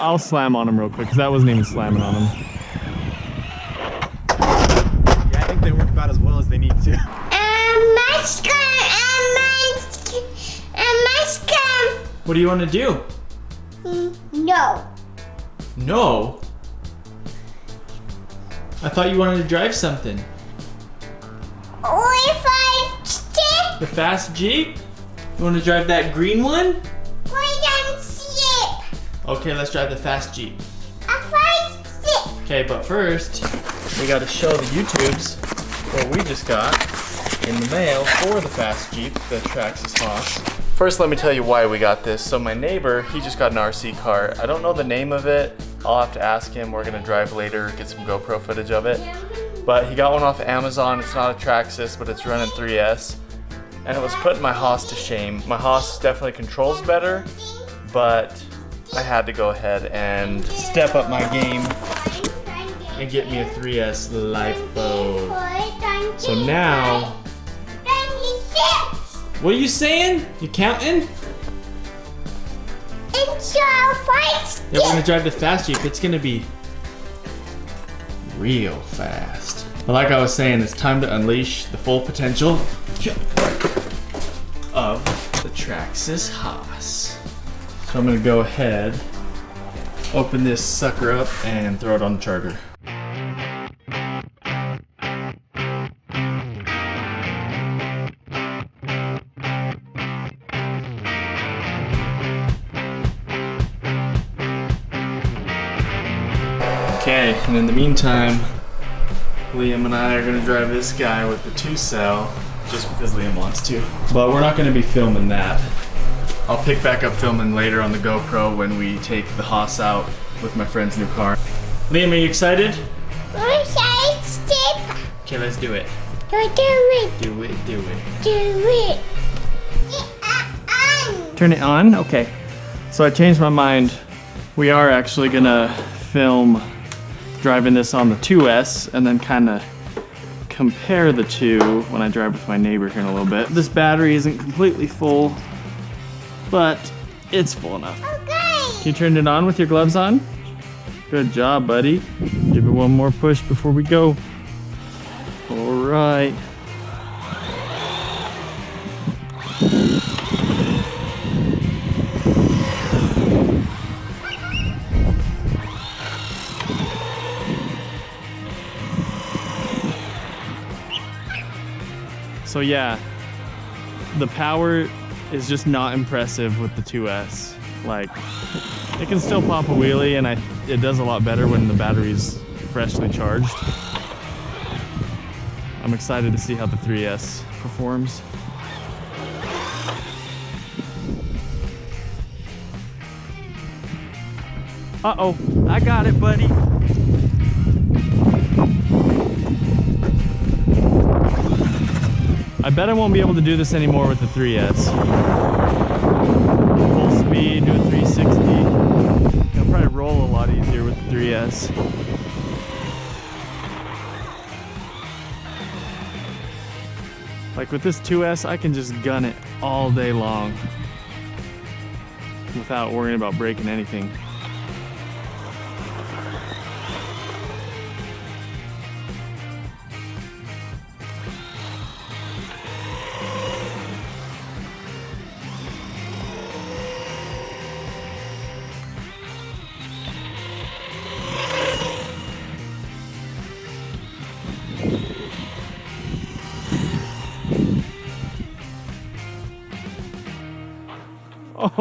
I'll slam on him real quick because that wasn't even slamming on him. Yeah, I think they work about as well as they need to. What do you want to do? No. No? I thought you wanted to drive something. The fast Jeep? You want to drive that green one? Okay, let's drive the fast Jeep. Okay, but first, we gotta show the YouTubes what we just got in the mail for the fast Jeep, the Traxxas Hoss. First, let me tell you why we got this. So my neighbor, he just got an RC car. I don't know the name of it. I'll have to ask him. We're gonna drive later, get some GoPro footage of it. But he got one off Amazon. It's not a Traxxas, but it's running 3S. And it was putting my Hoss to shame. My Hoss definitely controls better, but I had to go ahead and step up my game and get me a 3S Lipo. So now, what are you saying? You counting? Yeah, we're gonna drive the fast Jeep. It's gonna be real fast. But like I was saying, it's time to unleash the full potential of the Traxxas Hoss. So I'm gonna go ahead, open this sucker up and throw it on the charger. Okay, and in the meantime, Liam and I are gonna drive this guy with the 2-cell, just because Liam wants to. But we're not gonna be filming that. I'll pick back up filming later on the GoPro when we take the Hoss out with my friend's new car. Liam, are you excited? Okay, let's do it. Do it. Turn it on? Okay. So I changed my mind. We are actually gonna film driving this on the 2S and then kind of compare the two when I drive with my neighbor here in a little bit. This battery isn't completely full, but it's full enough. Okay. Can you turn it on with your gloves on? Good job, buddy. Give it one more push before we go. All right. So yeah, the power is just not impressive with the 2S. Like, it can still pop a wheelie, and it does a lot better when the battery's freshly charged. I'm excited to see how the 3S performs. Uh-oh, I got it, buddy. I bet I won't be able to do this anymore with the 3S. Full speed, do a 360. I'll probably roll a lot easier with the 3S. Like with this 2S, I can just gun it all day long without worrying about breaking anything.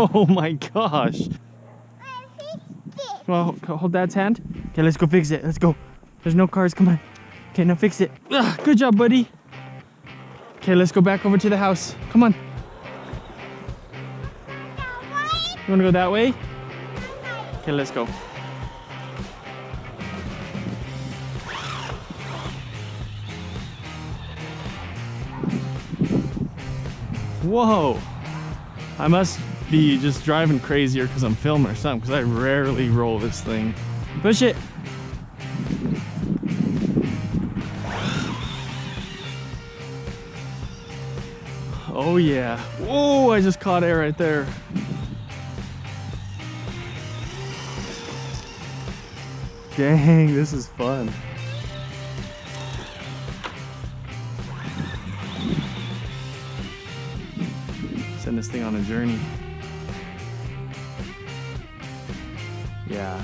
Oh my gosh. Well, hold Dad's hand. Okay, let's go fix it. Let's go. There's no cars. Come on. Okay, now fix it. Ugh, good job, buddy. Okay, let's go back over to the house. Come on. You want to go that way? Okay, let's go. Whoa. I must be just driving crazier because I'm filming or something, because I rarely roll this thing. Push it. Oh yeah. Whoa, I just caught air right there. Dang, this is fun. Send this thing on a journey. Yeah.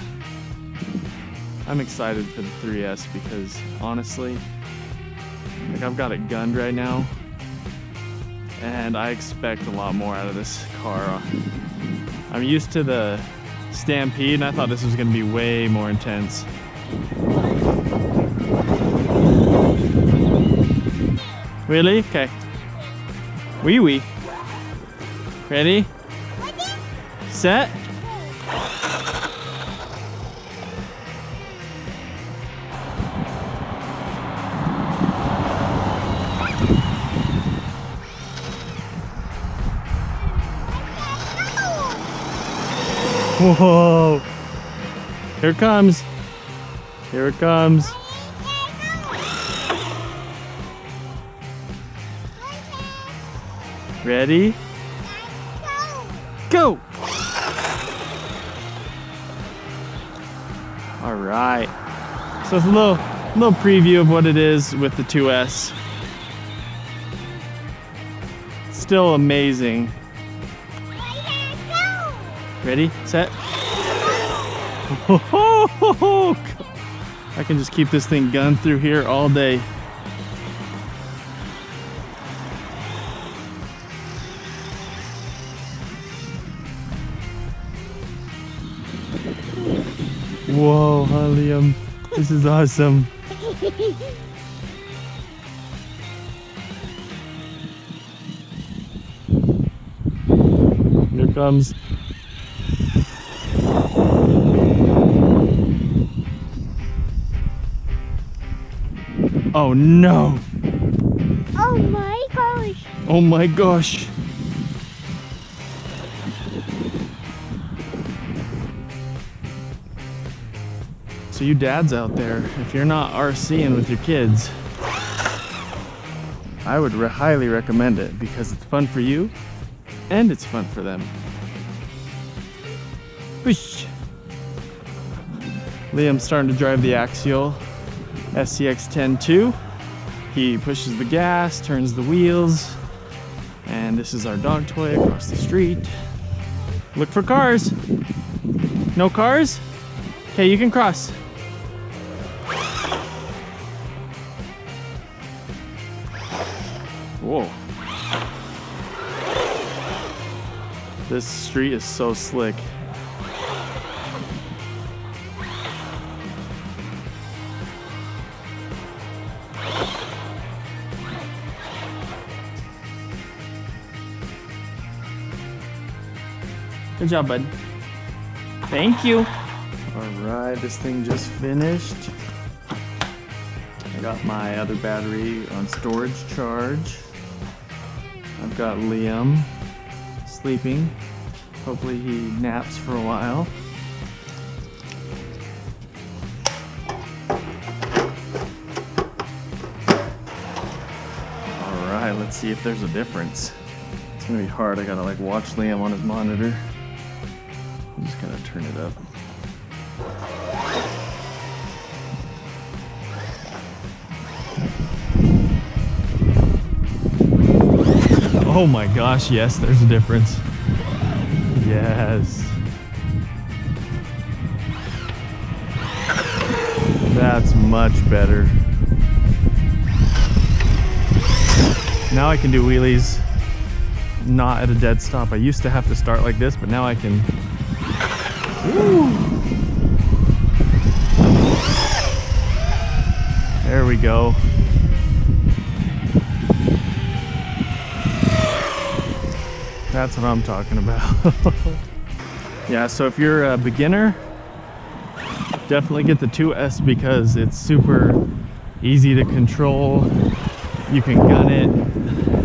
I'm excited for the 3S because honestly, like I've got it gunned right now and I expect a lot more out of this car. I'm used to the Stampede and I thought this was gonna be way more intense. Really? Okay. Wee wee. Ready? Set. Whoa! Here it comes. Here it comes. Ready? Go! All right. So it's a little preview of what it is with the 2S. Still amazing. Ready, set. I can just keep this thing gunned through here all day. Whoa, Liam, this is awesome. Here it comes. Oh no! Oh my gosh! Oh my gosh! So you dads out there, if you're not RCing with your kids, I would highly recommend it because it's fun for you and it's fun for them. Whoosh. Liam's starting to drive the Axial SCX-10-2. He pushes the gas, turns the wheels, and this is our dog toy across the street. Look for cars. No cars? Okay, you can cross. Whoa. This street is so slick. Good job, bud. Thank you. All right, this thing just finished. I got my other battery on storage charge. I've got Liam sleeping. Hopefully he naps for a while. All right, let's see if there's a difference. It's gonna be hard. I gotta like watch Liam on his monitor. I'm just gonna turn it up. Oh my gosh, yes, there's a difference. Yes. That's much better. Now I can do wheelies not at a dead stop. I used to have to start like this, but now I can. Woo. There we go. That's what I'm talking about. Yeah, so if you're a beginner, definitely get the 2S because it's super easy to control. You can gun it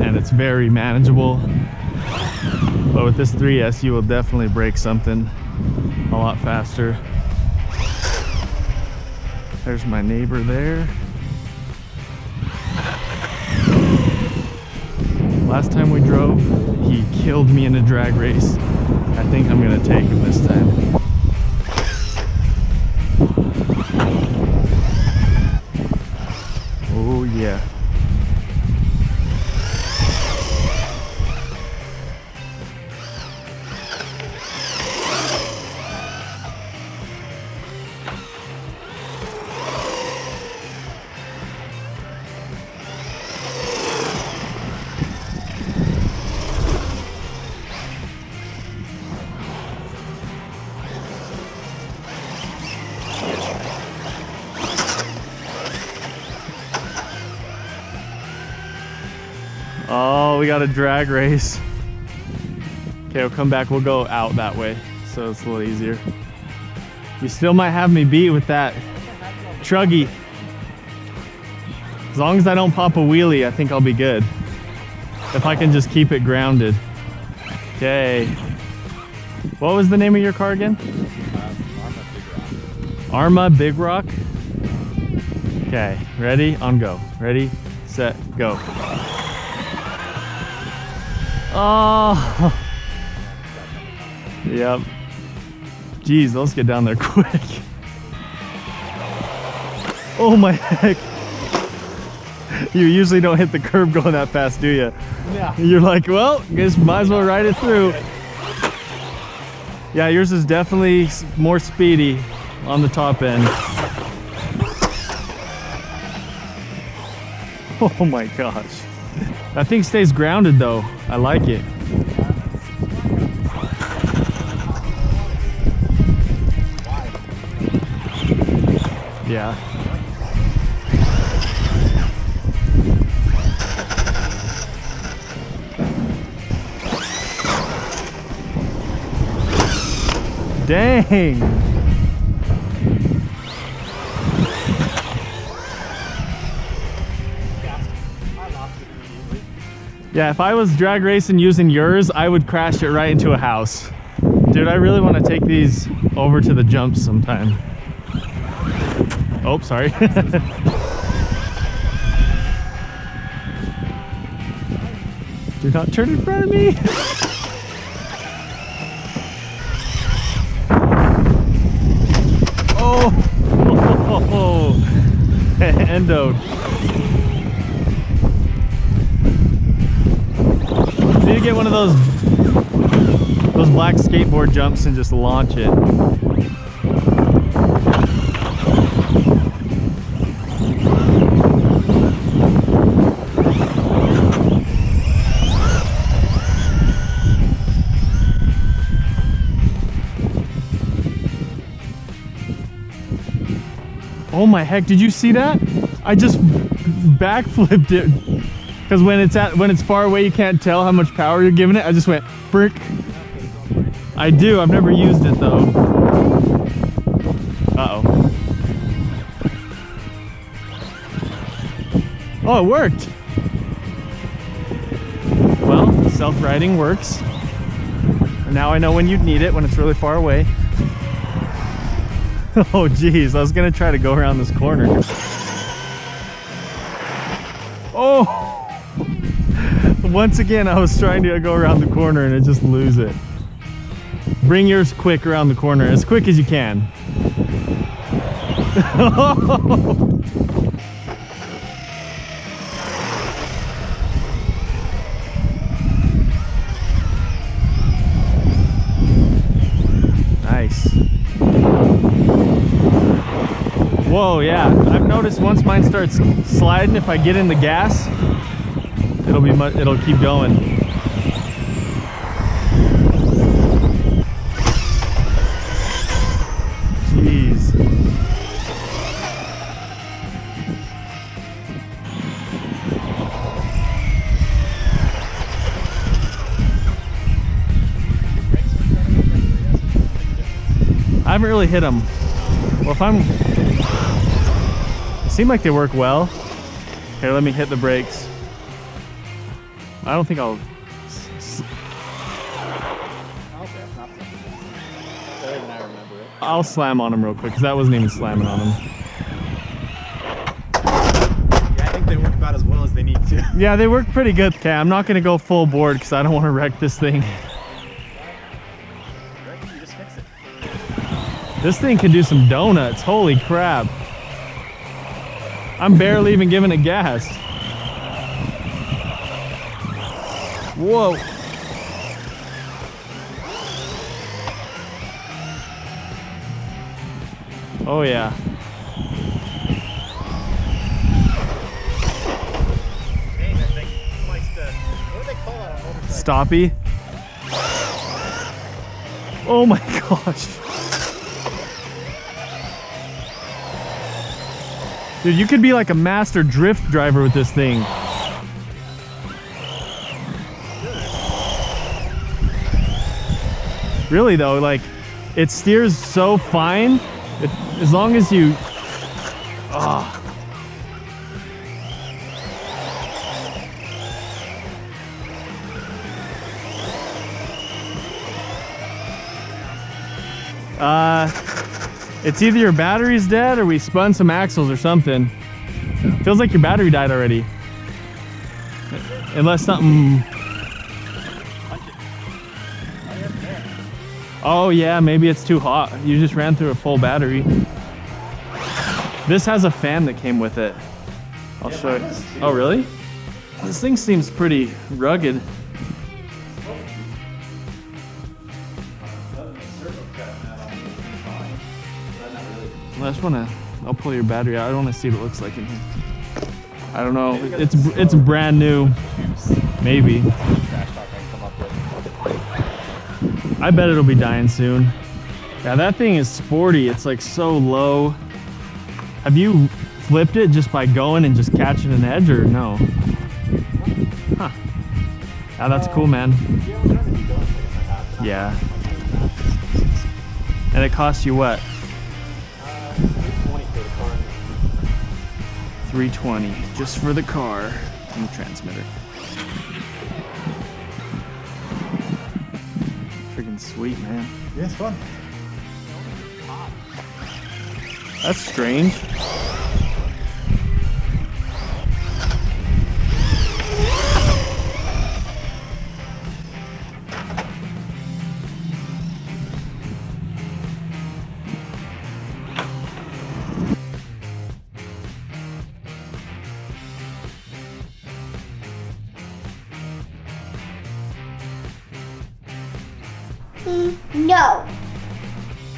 and it's very manageable. But with this 3S, you will definitely break something a lot faster. There's my neighbor there. Last time we drove, he killed me in a drag race. I think I'm gonna take him this time. Yeah. Oh, we got a drag race. Okay, we'll come back. We'll go out that way, so it's a little easier. You still might have me beat with that truggy. As long as I don't pop a wheelie, I think I'll be good. If I can just keep it grounded. Okay. What was the name of your car again? Arrma Big Rock. Okay, ready, on go. Ready, set, go. Oh. Yep. Geez, let's get down there quick. Oh my heck. You usually don't hit the curb going that fast, do you? Yeah. You're like, well, guess might as well ride it through. Yeah, yours is definitely more speedy on the top end. Oh my gosh. That thing stays grounded though. I like it. Yeah. Dang. Yeah, if I was drag racing using yours, I would crash it right into a house. Dude, I really want to take these over to the jumps sometime. Oh, sorry. Do not turn in front of me. Oh, endoed. Need to get one of those black skateboard jumps and just launch it. Oh my heck, did you see that? I just backflipped it. Because when it's far away, you can't tell how much power you're giving it. I just went brick. I do, I've never used it though. Uh-oh. Oh, it worked. Well, self-riding works. And now I know when you'd need it, when it's really far away. Oh geez, I was gonna try to go around this corner. Oh! Once again, I was trying to go around the corner and I just lose it. Bring yours quick around the corner, as quick as you can. Nice. Whoa, yeah. I've noticed once mine starts sliding, if I get in the gas, it'll keep going. Jeez. I haven't really hit them. Well, it seemed like they work well. Here, let me hit the brakes. I don't think I'll. I'll slam on them real quick because that wasn't even slamming on them. Yeah, I think they work about as well as they need to. Yeah, they work pretty good. Okay, I'm not gonna go full board because I don't want to wreck this thing. You just fix it. This thing can do some donuts. Holy crap! I'm barely even giving it gas. Whoa. Oh yeah. Dang, that thing likes to, what do they call that on motorcycles? Stoppy. Oh my gosh. Dude, you could be like a master drift driver with this thing. Really though, like, it steers so fine. As long as you... It's either your battery's dead or we spun some axles or something. Feels like your battery died already. Unless something... Oh yeah, maybe it's too hot. You just ran through a full battery. This has a fan that came with it. I'll show you. Oh really? This thing seems pretty rugged. I just wanna, I'll pull your battery out. I don't wanna see what it looks like in here. I don't know, it's brand new. Maybe. I bet it'll be dying soon. Yeah, that thing is sporty. It's like so low. Have you flipped it just by going and just catching an edge or no? Huh. Yeah, that's cool, man. Yeah. And it cost you what? $320 just for the car and the transmitter. Freaking sweet, man. Yeah, it's fun. That's strange. No.